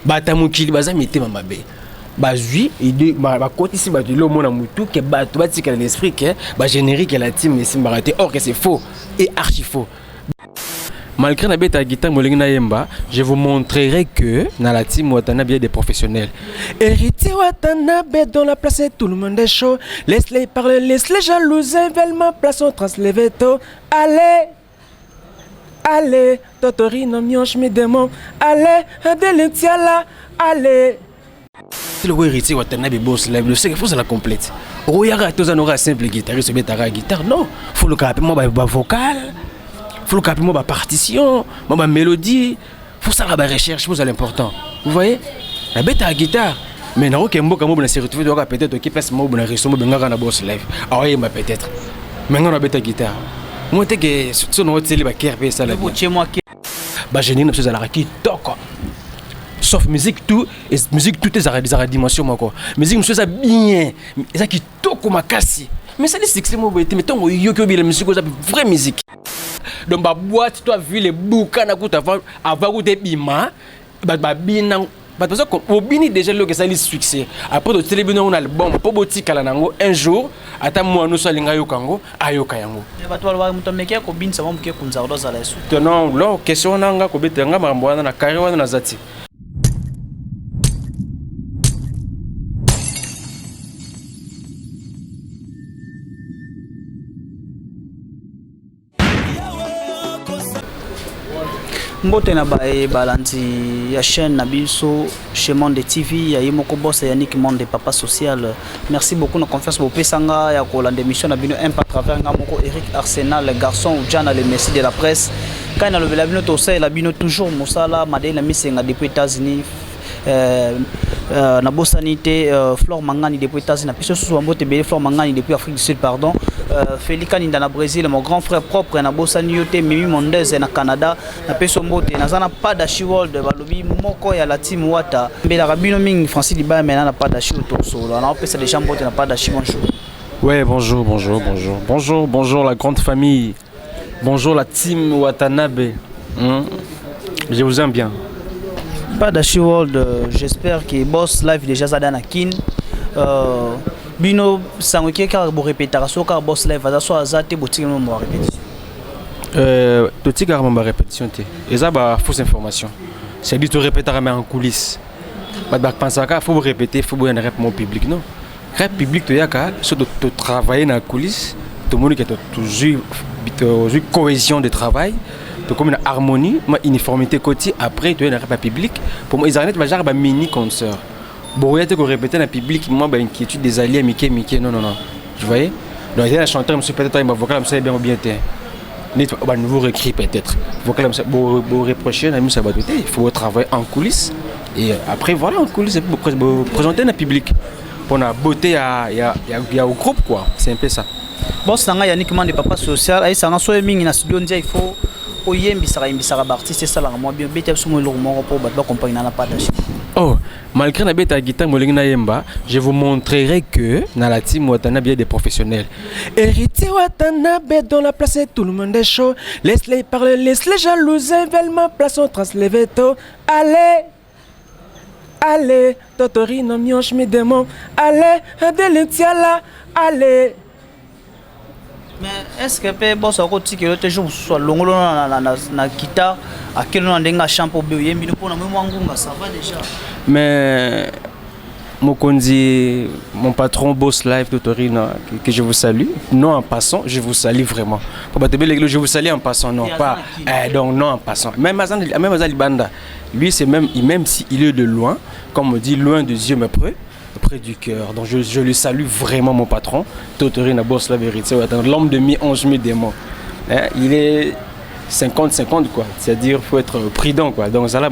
batamukili baza mitema mabe bazui et ba côté ici ba de l'homme na mutu que ba to ba tika l'esprit que ba générique la team les simbaraté or que c'est faux et archi faux. Malgré la bête à guitare molingna yemba, je vous montrerai que dans la team Watanabe il y a des professionnels. Héritier Watanabe dans la place tout le monde est chaud. Laisse-les parler, laisse-les jalouser, veulent ma place on translever tôt. Allez, allez, Totorino mionche mes démons. Allez, Adeletiala, allez. C'est le héritier Watanabe boss live, le secret faut ça la complète. Oyara tozanora simple guitariste betara guitare non, faut le caper moi ba vocal. Faut le caper moi partition, ma mélodie, faut ça la recherche, c'est l'important. Vous voyez? La bête à guitare, mais non que mboka mo na se retrouver doit peut-être qui place mo na reso mo benga na boss live. Ah oui, mais peut-être. Mais non la bête à guitare. Moi te que sur notre télé ba kerbe ça la. Chez moi qui ba génie na chose la qui toko. Sauf musique tout et musique tout est à dimension moi quoi. Musique monsieur ça bien, ça qui toko makasi. Mais ça les succès moi mais ton yo que la musique ça vraie musique. Donc ma boîte tu as vu les bouquins na kuta avant de bima ba bina parce que au bini déjà le que ça les succès après de télévision on a album pour botika la nango un jour ata moi nous salinga yo kango ayoka yango ba to wa muto meke ko bin sa mo mke kunza ro za la su non lo question nanga ko betenga mambo wana na kare wana na zati. Mbote na balanti ya chaîne Nabiso chez Monde TV ya yimoko boss Yannick Monde papa social. Merci beaucoup na confiance pour pesanga ya ko lande mission na bino un pas travers ngamoko Eric Arsenal garçon ou Jana le Messi de la presse. Quand na le bino to ça la bino toujours mosala madela misenga depuis États-Unis. Na bosanité Flore Mangani depuis États-Unis na piso sous Mbote belé Flore Mangani depuis Afrique du Sud pardon. Félix Kaninda na Brésil mon grand frère propre na bosani yote Mimi Mondez na Canada na peso Mbote na zana pas d'Ashi World balobi moko ya la team Wata mbela rabino mingi Francis Liba maintenant na pas d'Ashi autour on a pesa déjà Mbote na pas d'Ashi bonjour. Ouais, bonjour la grande famille. Bonjour la team Watanabe. Je vous aime bien. Pas d'Ashi World, j'espère que boss live déjà ça dans kin bino sangoke car bo répétation car boss live va so azate botiki mo répétition toti car mo répétition té et ça ba fausse information c'est dit to répéter mais en coulisses ba penser ka faut répéter faut bien rép mon public non rép public to yaka so de travailler dans coulisses tout le monde qui est toujours cohésion de travail comme une harmonie une uniformité côté après tu es dans rép public pour moi ils arrêtent ba genre ba mini concert. Bon, il y a répéter dans le public, moi, l'inquiétude des alliés, Mickey, non. Tu voyais? Donc, il y a un chanteur, monsieur, peut-être, il m'a vocal, monsieur, bien ou bien, un nouveau récrit, peut-être. Vocal, monsieur, vous reprochez, ça va douter. Il faut travailler en coulisses. Et après, voilà, en coulisses, pour présenter dans le public. Pour la beauté, il y a au groupe, quoi. C'est un peu ça. Bon, c'est un Yannick Monde papa social. C'est un soir, il faut. C'est ça, moi, bien, pour accompagner dans la pas d'achat. Oh, malgré la bête à guitare molingna yemba, je vous montrerai que dans la team Watanabe il y a des professionnels. Héritier Watanabe dans la place tout le monde est chaud. Laisse-les parler, laisse-les jalouser, veulent ma place on translever tôt. Allez, allez, Totorino mionche mes démons. Allez, Adeletiala, allez. Mais est-ce que peut boss a côté que l'autre jour soit longolo na guitare à quel nom denga chant pour bien bino pour na moi ngunga ça va déjà. Mais Mokonzi, mon patron boss live Totorino que je vous salue. Non en passant, je vous salue vraiment. Je vous salue en passant non pas donc non en passant. Même Azali Banda, lui c'est même si il est de loin, comme on dit loin des yeux mais près du cœur. Donc je le salue vraiment mon patron. Totorino boss la vérité. L'homme de 11 000 démons. Il est 50-50 quoi. C'est-à-dire faut être prudent quoi. Donc ça là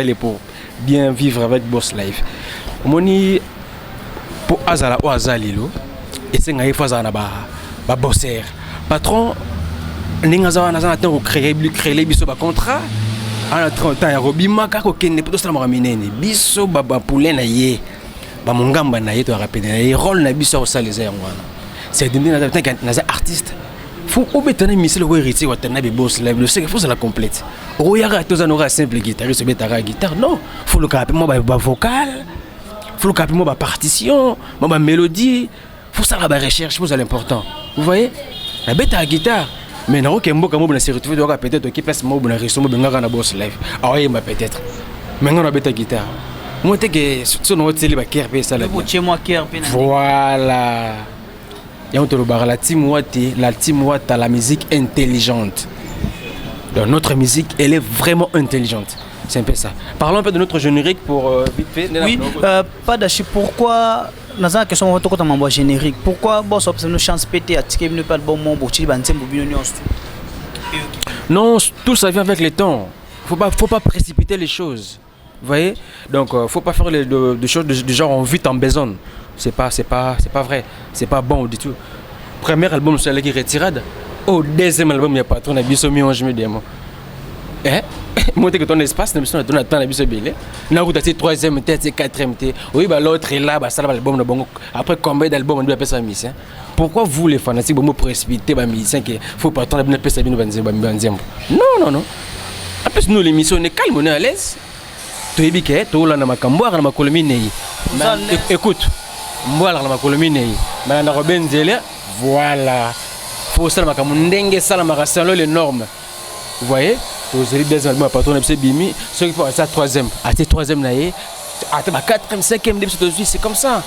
il est pour bien vivre avec boss live. Moni pour Azala ou Azalilo et c'est ngaï fois na ba bosser. Patron ningaza na za temps créer biso ba contrat. En 30 ans ya robimaka ko kenne pour ça ma minene. Biso ba poulet na ye. Ba mongamba na ye to rappeler na ye rôle na biso au salé za ngwana. C'est demi na artiste. faut obétana misel ko héritier Watanabe Boss Live le c'est faut ça la complète oyara tous en aura simple guitariste obétara guitare non faut le caper moi ba vocal faut le caper moi ba partition moi ba mélodie faut ça la recherche faut ça l'important vous voyez la bête à guitare mais non que mboka mo na se retrouver doit peut-être qui passe mo na reso mo benga na Boss Live ah oui ma peut-être mais on a bête à guitare moi t'es que sur notre télé ba KRP ça là voilà. Et on te le barre la team Watt a la musique intelligente. Donc notre musique, elle est vraiment intelligente. C'est un peu ça. Parlons un peu de notre générique pour vite fait. Oui, pas d'acheter. Pourquoi dans la question on va t'en générique. Pourquoi boss observe chance pété à ticket ne pas le bon moment pour tirer bantem pour bien non, tout ça vient avec le temps. Faut pas précipiter les choses. Vous voyez? Donc faut pas faire des choses de genre on vite en besogne. C'est pas vrai, c'est pas bon du tout. Premier album c'est qui retirade. Au deuxième album il y a pas trop na biso mi onge me demo. Moi que ton espace na biso na ton attend na biso belé. Na route c'est troisième c'est quatrième té. Oui bah l'autre est là bah ça l'album na bongo. Après combien d'albums on doit appeler ça musicien? Pourquoi vous les fanatiques vous précipiter ba musicien que faut pas attendre bien appeler ça bien banzembo. Non. En plus nous l'émission on est calme, on est à l'aise. Tu es biqué, tu là na makambo na makolomi nei. Écoute. Voilà la makolomine mais na robenzele voilà faut ça la ndenge ça la salon les normes vous voyez aux des albums patron c'est bimi ceux qui font ça troisième naé à ta quatrième cinquième début c'est comme ça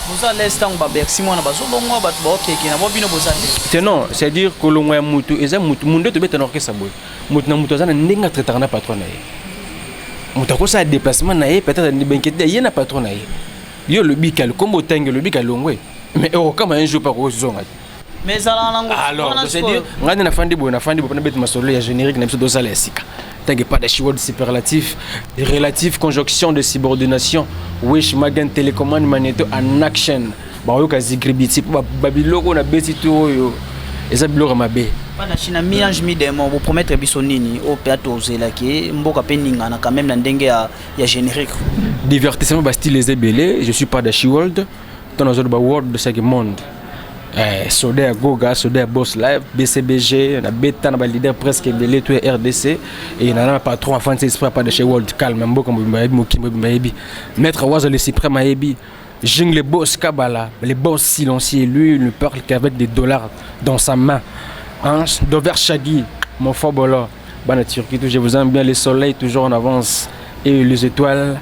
vous allez l'instant ba bercy moi na bazo bongo ba OK na bo bino bozali c'est non c'est dire que l'on est mutu eza mutu munde to beta na orchestre boy mutu na mutu zana ndenge traiter na patron naé mutu ko ça déplacement naé peut-être ni benquete y na patron naé yo le bikal comme autant le bikal longwe mais comme un jour par zonga mais ça alors c'est dire ngani na fandi bo na bet masolo ya générique na biso ça les sika tangue pas de chiword superlatif relatif conjonction de subordination wish magan télécommande magnéto en action ba yo ka zigribiti ba babiloko na beti to yo eza biloko mabe pas na china miange mi demo vous promettre biso nini au plateau zela ki mboka peninga na quand même na ndenge ya générique divertissement ba style les belé je suis pas de She-World dans nos autres world de ce monde Soda Goga Soda Boss Live BCBG na beta na ba leader presque belé tout RDC et na patron avant c'est pas de She-World calme mboka mbayebi maître Wazo le suprême ayebi Jing le boss Kabala les boss silencieux lui ne parle qu'avec des dollars dans sa main hein Dover Shaggy mon fobolo bana Turquie je vous aime bien les soleils toujours en avance et les étoiles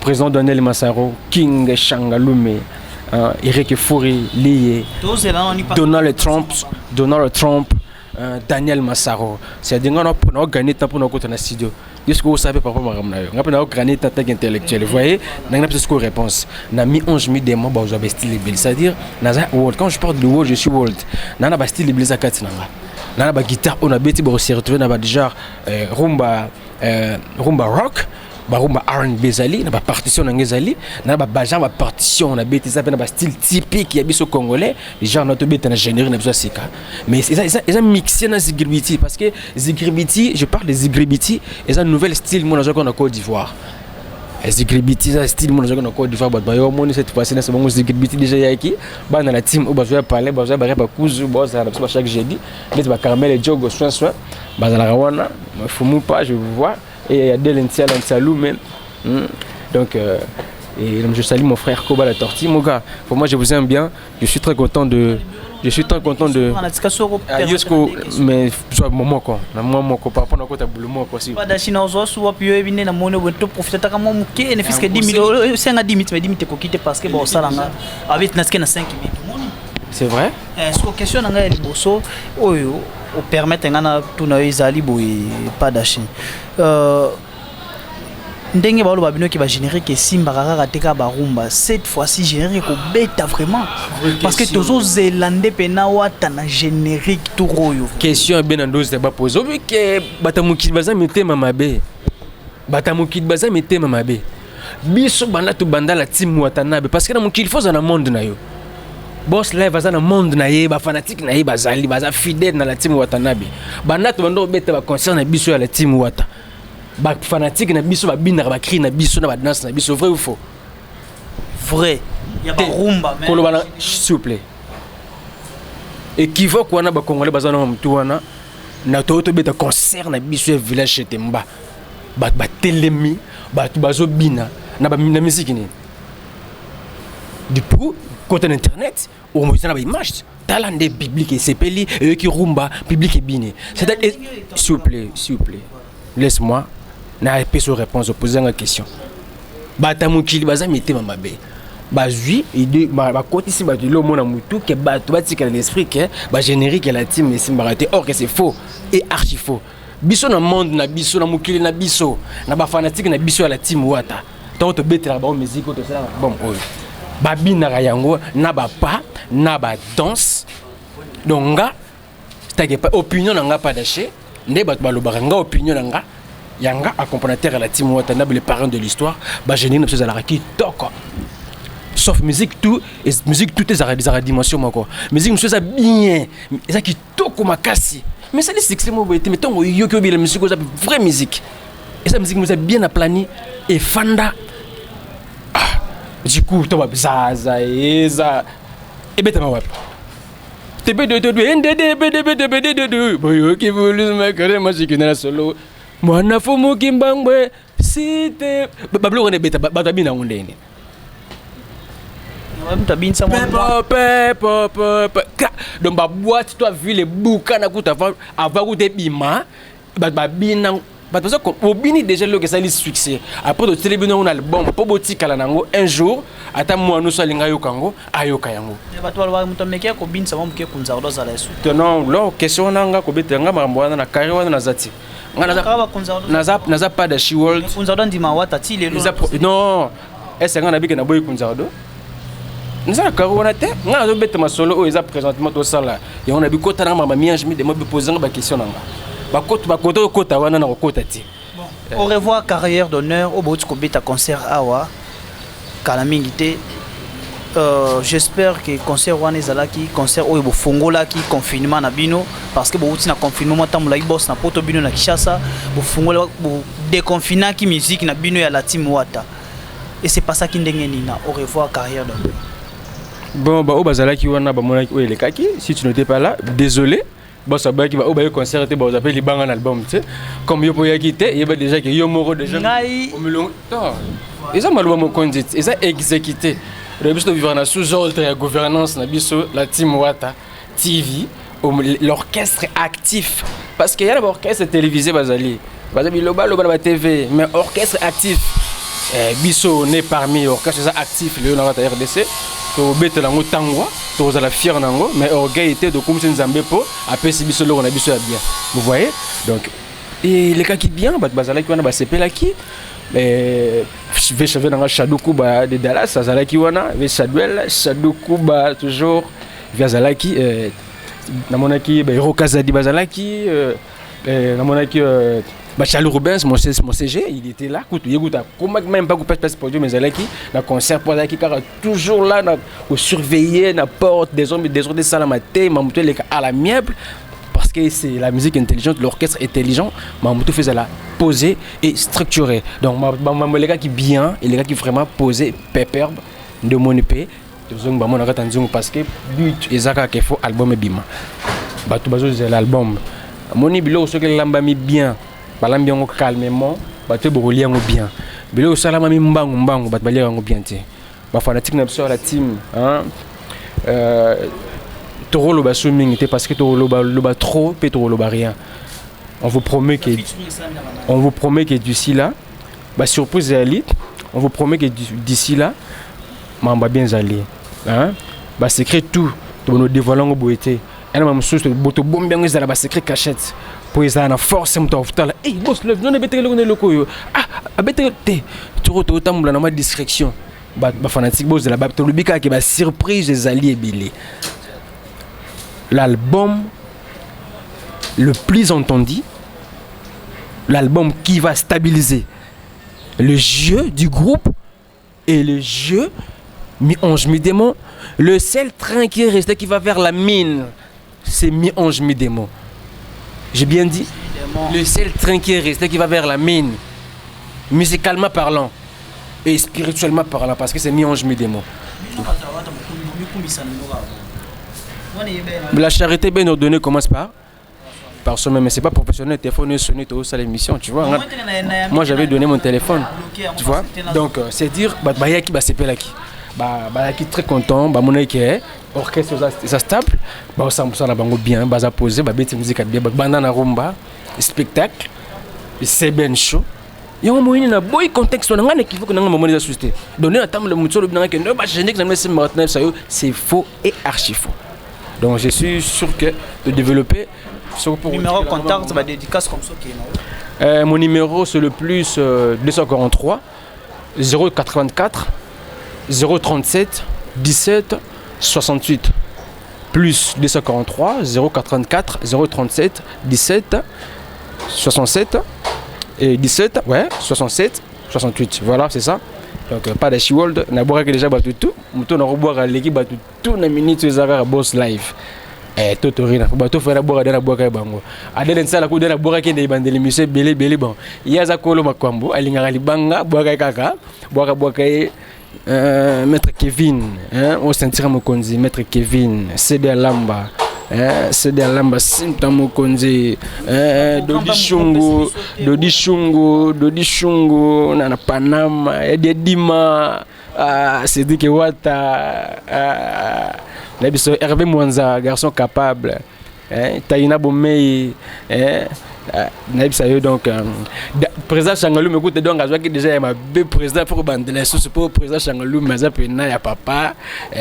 président Daniel Massaro King Shangalume Eric Fouri lié Donald Trump Daniel Massaro c'est-à-dire on a gagné temps pour nous côté na studio est-ce que vous savez pas comment on a gagné temps intellectuel vous voyez on a plus que réponse na mi 11 mi demo ba vous avez style bill c'est-à-dire world quand je parle de world je suis world na ba style bill za katinanga na ba guitare on a beti ba se retrouver na ba déjà rumba rock barumba R&B zali na ba partition na ngezali na ba bajan ba partition na beti ça na ba style typique ya biso congolais les gens na to beti na générique na biso sika mais ils ont mixé na zigribiti parce que zigribiti je parle de zigribiti ils ont un nouvel style mon en Côte d'Ivoire zigribiti ça style mon en Côte d'Ivoire ba yo moni cette fois-ci na c'est bon zigribiti déjà yaki ba na la team ba zo parler ba zo ba kuzu ba ça na chaque jeudi les ba caramel et jogo soin ba za la rawana fumu pas je vous vois et il y a Delentia Lansalou même donc et je salue mon frère Koba la tortille mon gars pour moi je vous aime bien je suis très content de Yosko mais je moment quoi na moment quoi par rapport à côté boulot quoi si pas d'achina ozo soit puis ebine na mono to profiter ta kama muke ne fiske 10 000 c'est un 10 000 mais ko quitter parce que bon ça là avec na 5 000 c'est vrai est-ce que question nga liboso oyo au permettre ngana tuna izali boy pas d'achin ndenge ba lo babino ki ba générique simba kaka teka ba rumba cette fois-ci générique ko beta vraiment parce que tozo zélandais pena wata na générique tout royo question bien ndoze ba poser oui que batamuki baza mitema mabe biso bana to banda la team Watanabe parce que na mukili faut na monde na yo Boss Live baza na monde na ye ba fanatique na ye bazali baza fidèle na la team Watanabe bana to bando beta ba concert na biso ya la team Wata ba fanatique na biso ba bina ba cri na biso na ba danse na biso vrai ou faux vrai il y a pas rumba mais s'il vous plaît équivoque wana ba congolais bazana mutu wana na to beta concert na biso village chez Temba ba telemi ba bazo bina na ba musique ni du coup côté internet au moins na ba image talent biblique et sepeli et qui rumba public et bine c'est-à-dire s'il vous plaît laisse-moi na peso réponse poser une question bata mukili baza metema mabe bazui et ba côté si ba lo mona mutu ke ba to batika l'esprit ke ba générique la team mais simbaraté or que c'est faux et archi faux biso na monde na biso na mukili na biso na ba fanatique na biso la team wata to betela ba musique to ça bon oyo ba binaka yango na ba pas na ba danse donc nga c'est pas opinion nga pas d'aché ndé ba balobaka nga opinion nga yanga accompagnateur à la team wata na les parents de l'histoire ba génie na ça la qui toko sauf musique tout est dimension moko musique monsieur ça bien ça qui toko makasi mais ça les succès mo boité mais tongo yoki obi la musique ça vraie musique et ça musique nous a bien aplani et fanda du coup to zaza eza et beta ma wap tb boyo ki voulus makare musique na solo mwana fumu kimbangwe site bablo on est beta batabina ondene donc ba boîte toi vu les boucan na kuta avant ku te bima ba bina parce que au bini déjà le que ça li succès après de télébino on album po botika la nango un jour ata moi nous salinga yo kango ayoka yango ba to ba muto meke ko bin sa mo ke kunza do za la su non lo question nanga ko betanga mambo wana na kari wana na zati naza pas de she world kunza do ndima wata ti lelo non est-ce nga na bika na boy kunza do nza karona te nga zo beta masolo o eza présentement to sala ya on a bi kota na mama miange mi de mo bi poser ba question nanga ba kota wana na kota ti au revoir carrière d'honneur au bout ko beta concert awa kala mingi te j'espère que concert wana ezalaki concert oyo bofungola ki confinement na bino parce que bouti na confinement tamula boss na poto bino na Kishasa bofungola bo déconfiner ki musique na bino ya la team wata et c'est pas ça qui ndenge nina au revoir carrière d'honneur. Bon, bah, au bazalaki wana ba mona ki le kaki si tu n'étais pas là, désolé. Bon, ça ba ki ba au ba concert te ba vous appelle libanga album, tu sais. Comme yo po yaki te, yeba déjà que yo moro déjà. Au melon. Ils ont malwa mon conduite, ils ont exécuté. Le but de vivre na sous ordre de gouvernance na biso la team Wata TV, l'orchestre actif parce qu'il y a l'orchestre télévisé bazali. Bazali loba ba TV, mais orchestre actif. Biso né parmi orchestre actif le na RDC. To betela ngo tangwa to za la fier nango mais orgueil était de comme nzambe po apesi biso lo na biso ya bien vous voyez donc et les cas qui bien bazala ki wana ba sepela ki cheve nanga shaduku ba de Dallas azala ki wana ve shaduku ba toujours bazala ki na monaki ba Rokazadi bazala ki na monaki Charles Rubens, mon CG, il était là. Écoute, comment même pas couper ce produit, mais il a concert pour qui car toujours là, pour surveiller la porte des hommes, des autres salles à matin, Mamoutou à la miable, parce que c'est la musique intelligente, l'orchestre intelligent, Mamoutou faisait la poser et structurer. Donc, les gars qui bien et les gars qui vraiment poser pépère de mon épée, parce que but ezaka qu'il faut album et bima. Batou bazo c'est l'album. Moni bilo ce que l'ambami bien. Balambi yango calmement bato bokoli yango bien bilo salama mi mbangu bato balia yango bien te ba fanatique na biso la team hein toro lo ba swimming te parce que toro lo ba trop pe toro lo ba rien on vous promet que d'ici là ba surprise elite on vous promet que d'ici là mamba bien aller hein ba secret tout to no dévoilant boité elle m'a sous boto bombe yango za ba secret cachette pour ça na force mon total eh boss le non bete le loko ah bete te tu tambola na ma discrétion ba fanatique boss de la bato lubika ki ba surprise des alliés bilé l'album le plus entendu, l'album qui va stabiliser le jeu du groupe et le jeu mi-ange mi-démon, le seul train qui est resté qui va vers la mine, c'est mi-ange mi-démon. J'ai bien dit, le seul train qui est resté qui va vers la mine, musicalement parlant et spirituellement parlant, parce que c'est mi-ange mi-démon. La charité bien ordonnée commence par soi-même, mais c'est pas professionnel. Téléphone sonné tout ça l'émission, tu vois. Moi j'avais donné mon téléphone, tu vois. Donc c'est dire bah yaki bah c'est pelaki. Bah yaki très content, bah mon équipe orchestre ça stable, bah ça la bango bien, bah ça poser, bah bête musique bien, bah bandana rumba, spectacle, c'est bien chaud. Il y a un moyen de boy contexte on a qu'il faut que nous moment de société. Donner un temps le mutuo le bien que ne pas gêner que c'est faux et archi faux. Donc je suis sûr que de développer pour numéro de contact, ça va dédicace comme ça. Mon numéro c'est le plus 243 084 037 17 68 plus 243 084 037 17 67 et 17 ouais 67 68 voilà c'est ça. Donc pas de Shiwold na boire que déjà battu tout muto na boire l'équipe battu tout na minute ezaka boss live totorina bato fera boire na boire bango adele nsala ku na boire ke de bandeli monsieur belé bon yaza kolo makwambo alinga libanga boire kaka boire maître Kevin au sentir mokonzi maître Kevin CD Lamba CD Lamba Sinta Mokonzi Dodi Shungu na Panama Dima Cédric Wata Hervé Mwanza garçon capable Taïna Bomei donc président Changalou me écoute donc à déjà ma président pour bandela sous pour président Changalou mais ça peut na ya papa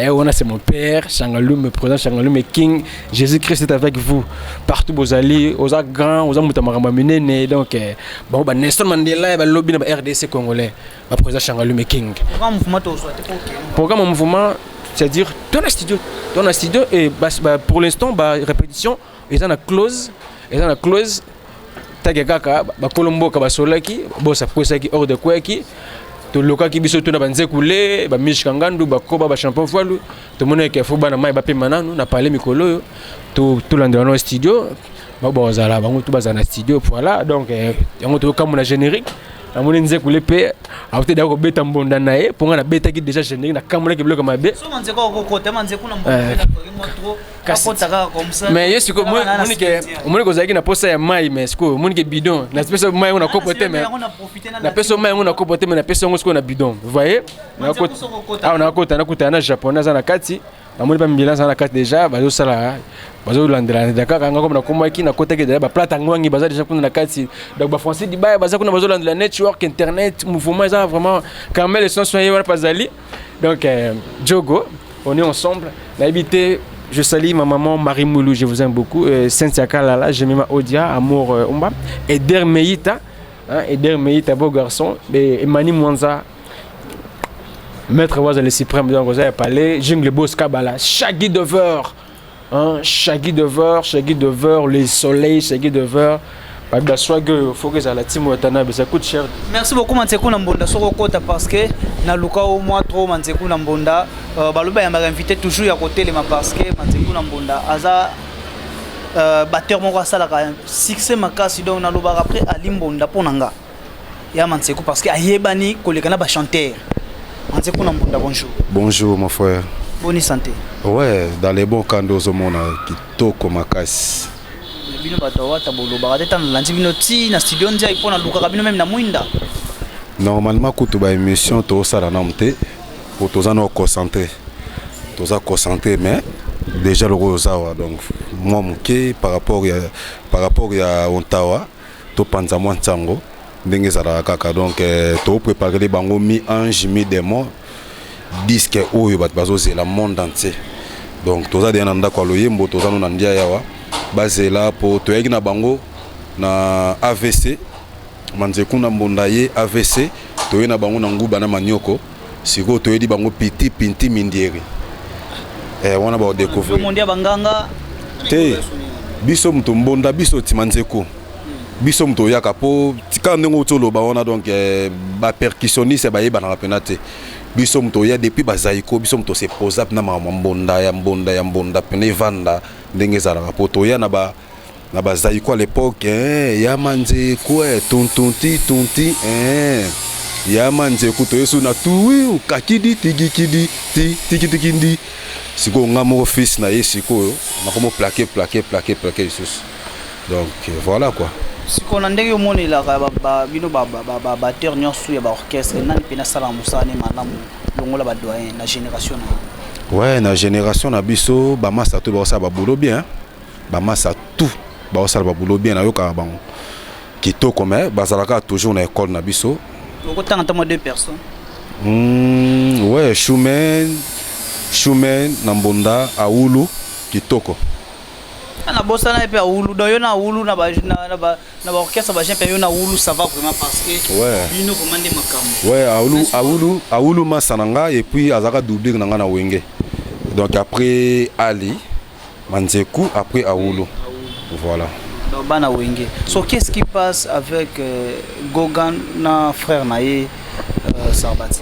on a c'est mon père Changalou me président Changalou me king Jésus-Christ est avec vous partout vous allez aux grands aux amutamara menene donc bon bah Nelson Mandela ba lobby na RDC congolais ba président Changalou me king programme mouvement c'est-à-dire dans le studio et pour l'instant répétition ils ont la clause Tagakaka, Bakolombo Kabasolaki, Bossa Posaki, hors de Kwaki, to Lokaki Bisoto na Banzekule, Mishkangandu, Bakoba, Bachampon Foilou, to Moneke Fobana Mai Bape Mananu, n'a parlé Mikolo, tout l'endroit studio, Babozala, tout Bazana studio, voilà, donc on te comme la générique. La monnaie nzé koulé pe a été d'accord beta mbonda nae pour nga na beta qui déjà générique na kamona ki bloka mabe so manze ko côté manze kuna mbonda trop akotaka comme ça mais yesu ko moni ko zaki na posa ya mai mais siko moni ke bidon na pesa mai on a copoté mais na pesa mai on a copoté mais na pesa on ko na bidon vous voyez na kota na kuta na japonais na kati na moni pa mbila na kati déjà bazo sala bazo landela Dakar nga comme na komaki na kota ke déjà ba plata ngwangi baza déjà kuna na kati donc ba français di ba baza kuna bazo landela network internet mouvement ça vraiment quand même les sons soyez voilà pas ali donc Djogo on est ensemble na habité je salue ma maman Marie Moulou je vous aime beaucoup Cynthia Kalala j'aime ma Odia amour Omba Eder Meita beau garçon et Mani Mwanza maître Waza le suprême donc vous avez parlé Jingle Boss Kabala Shaggy Dover Shaggy Dover les soleils Shaggy Dover faut que ça la team Watanabe ça coûte cher. Merci beaucoup Mansekou Nambonda soko kota parce que na luka au moins trop Mansekou Nambonda baloba ya m'a invité toujours à côté les ma parce que Mansekou Nambonda aza batteur moko sala ka succès makasi donc na loba après Ali Mbonda ponanga ya Mansekou parce que ayebani kolekana ba chanteur Mansekou Nambonda bonjour mon frère bonne santé ouais dans les bons candos au monde kitoko makasi bino batawata bolo bakateta na lanzi bino ti na studio ndia ipona luka bino même na mwinda normalement kutu ba émission to sala na mte pour toza no concentré mais déjà le rosawa donc moi muke par rapport ya ontawa to panza moi ntango ndenge sala kaka donc to préparer bango mi ange mi démon disque oyo bat bazo la monde entier donc toza de nanda kwa loyembo toza no ndia yawa basé là pour toyaki na bango na AVC Mansekou Nambonda ye AVC toye na bango na nguba na manioko siko toyedi bango pinti mindieri wana ba découvrir mondia banganga te biso mto mbonda biso ti Mansekou biso mto yaka po tika ndenge tolo ba wana donc ba percussionniste ba yeba na penate biso mto ya depuis bazaiko biso mto se pose up na mbonda pene vanda ndenge za rapport ya na ba zaiko à l'époque ya Mansekou tonti ya manzeku to yesu na tuwi kakidi tigikidi tikindi siko ngamo office na yesiko na komo plaquer isusu. Donc voilà quoi. siko na ndenge omonelaka bino babatteur nyonso ya baorchestre nani mpena sala mosala ne malamu longola badoyen na génération na ouais na génération na biso bamasa to baosala baboulot bien bamasa tout baosala baboulot bien nayoka bango kitoko mais bazalaka toujours na école na biso okotanga tamo 2 personnes ouais Shumen Nambonda Aoulou kitoko na bossa na pe Aoulou do yo na Aoulou na ba orchestre ba jean na Aoulou ça va vraiment parce que ouais bino commande makambo ouais Aoulou masananga et puis azaka doublé na ngana wenge donc après Ali Manzeku après Aoulou voilà donc bana wenge so qu'est-ce qui passe avec Gogan na frère naé Sarbati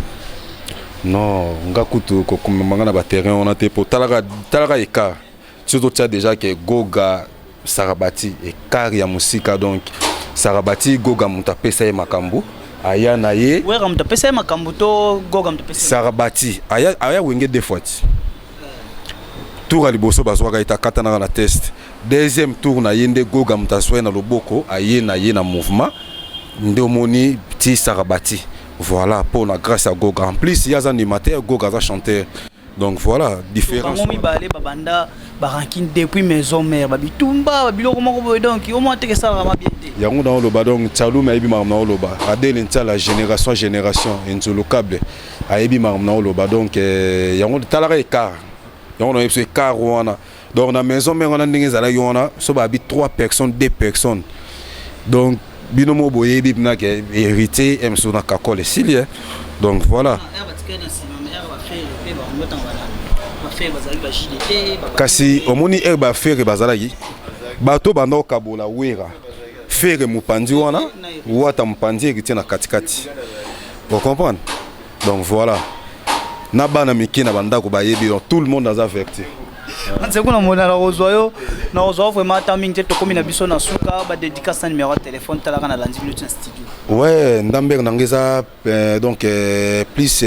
non ngakutu ko kumanga ba terrain on a te po talaka écart surtout tu as déjà que Goga Sarabati et car ya musika donc Sarabati Goga mutapesa ye makambo aya na ye ouais mutapesa ye makambo to Goga mutapesa Sarabati aya wenge deux fois tour à liboso bazwaka ita katana na test deuxième tour na yende Goga mutaswe na loboko aye na mouvement ndomoni petit Sarabati. Voilà, pour la grâce à Goga. En plus, il y a un animateur, Goga va chanter. Donc voilà, différence. Moi, je babanda barankin depuis maison mère, babi tumba, babi lo comment donc au moins que ça va bien. Yango dans le badong, tchalou mais ibi marna au loba. Adel la génération into le câble. Aibi marna au loba donc yango talara écart. Yango na yepse écart wana. Donc na maison mère on a ndenge zala yona, so babi 3 personnes, 2 personnes. Donc binomo boye bibna ke hérité emso na kakole silien donc voilà kasi omoni ba faire bazalaki bato bando kabola wera faire mupandi wana wata mupandi hérité na katikati vous comprenez donc voilà na bana mikina banda ko bayebi donc tout le monde a averti. C'est qu'on a mon arrosoyo, na ozo vraiment timing te tokomi na biso na suka ba dédicace numéro de téléphone talaka na landi minute studio. Ouais, ndamber nangeza donc plus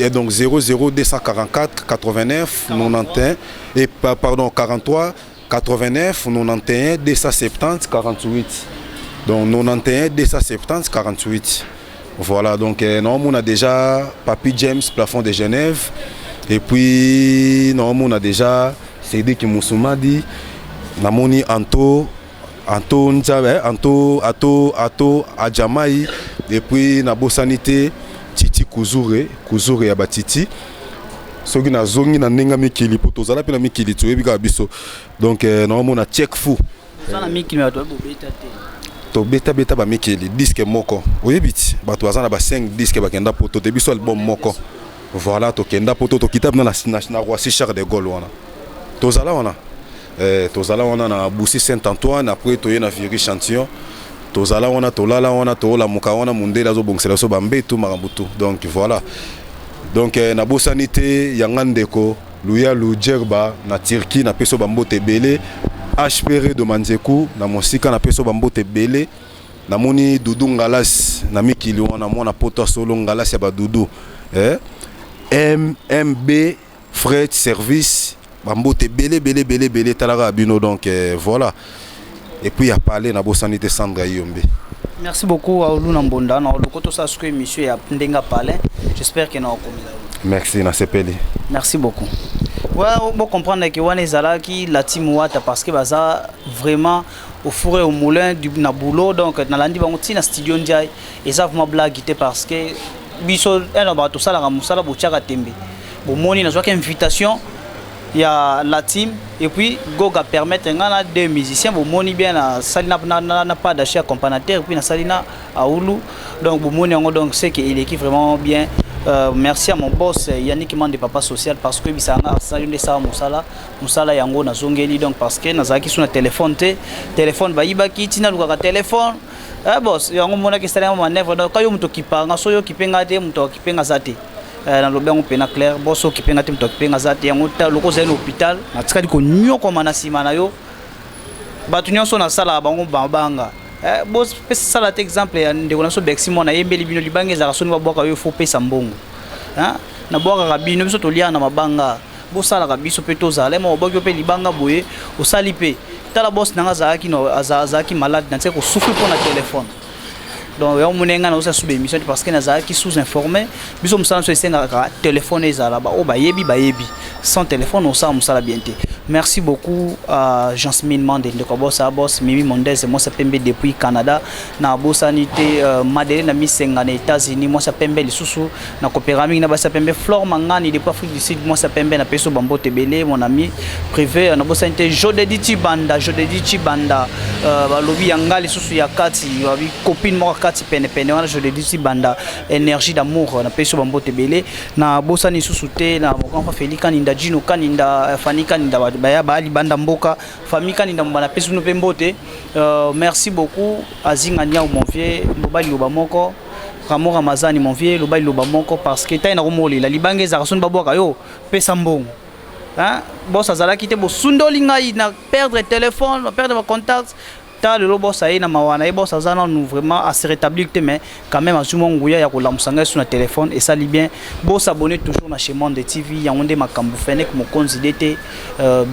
donc 00 244 89 91 et pardon 43 89 91 270 48. Donc 91 270 48. Voilà, donc on a déjà Papy James plafond de Genève. Et puis, normalement, on a déjà CD qui m'a dit, Namoni Anto Njabe, Anto Adjamai, et puis Nabo Sanité, Titi Kuzure Abatiti. Ce qui n'a zongi na nenga mikili pour tous, la mikili tu es biso. Donc, normalement, on a check fou. To beta ba mikili, disque moko. Oui, bit, bah, tu as 5 disques bakenda pour te biso album moko. Voilà, tokenda poto tokitab na Roissy Charles de Gaulle wana. Tozala wana na Boussi Saint-Antoine après toye na Viry Chantillon. Tozala wana tolala wana tola muka wana mundela zo bongsela so bambe tout marambutu. Donc voilà. Donc na bosanité yangandeko Luya Lujerba na Turquie na peso bambote belé HPR de Manzeku na mosika na peso bambote belé na moni Dudu Ngalas na mikili wana mona poto solo Ngalas ya ba Dudu. MB fret service bambote belé talara bino donc voilà et puis il a parlé na bosanité Sandra Yombe. Merci beaucoup à Aoulou Nambonda na lokoto sa ce que monsieur ya ndenga parler j'espère que na okomila. Merci na sepeli. Merci beaucoup. Ouais, on comprendre que wana ezala ki la team wata parce que baza vraiment au four et au moulin du na boulot donc na landi bango tina studio ndiaye eza vraiment blague parce que biso ena ba to sala musala bochaka tembe bomoni na zoka invitation ya la team et puis Goga permettre ngana deux musiciens bomoni bien na salina na pas d'achat accompagnateur puis na salina Aoulou donc bomoni ngo donc c'est que il équipe vraiment bien. Merci à mon boss Yannick Mande Papa Social parce que bisanga salinde sa musala yango na zongeli donc parce que nazaki sur na téléphone bayibaki tina luka téléphone boss yango mona ki sala manevre donc kayo muto kipanga soyo kipenga te muto kipenga zate na lobengo pena clair boss o kipenga te muto kipenga zate yango ta loko za hôpital na tikali ko nyoko mana sima na yo batu nyonso na sala bango banga Boss pesa sala exemple ya ndeko na so Bexi mona yembeli bino libange za kasoni ba boka yo fo pesa mbongo na boka kabino biso to lia na mabanga bosala kabiso pe tozala mo boki pe libanga boye osali pe tala boss nanga zaki no azaki malade na tseko souffle pour na téléphone. Donc on monenga na osa sous émission parce que na zaki sous informé biso musala so esenga ka téléphone ezala ba o ba yebi sans téléphone on sa musala bien te. Merci beaucoup à Jean-Smine Mandé de Kobosa boss Mimi Mondez moi ça pembe depuis Canada na bosanité Madeleine na misenga na États-Unis moi ça pembe lisusu na coopéraming na ba ça pembe Flore Mangani depuis Afrique du Sud moi ça pembe na peso bambo tebele mon ami privé na bosanité Jodedi Banda ba lobi yanga lisusu ya kati ba copine moi kati pene wana Jodedi Banda énergie d'amour na peso bambo tebele na bosani lisusu te na mokamfa Felika Ninda Jino Kaninda Fani Kaninda baya bali banda mboka famille kaninda mbana pesu no pembote. Merci beaucoup Azinga Nia mon vieux mobali loba moko Ramo Ramazani mon vieux lobali loba moko parce que ta na romoli la libange za rason baboka yo pesa mbongo boss azala kite bo sundoli ngai na perdre téléphone perdre ma contact ta le boss ayi na mawana e boss azana nous vraiment à se rétablir mais quand même azumo nguya ya ko lamusanga sur na téléphone et ça li bien boss abonner toujours na chez Monde TV ya onde makambu fenek mo konzidete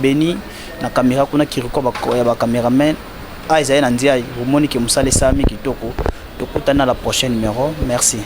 Beni na caméra kuna kiriko ba ya cameraman Aiza na ndia omoni ke musale sami kitoko tokutana la prochaine numéro. Merci.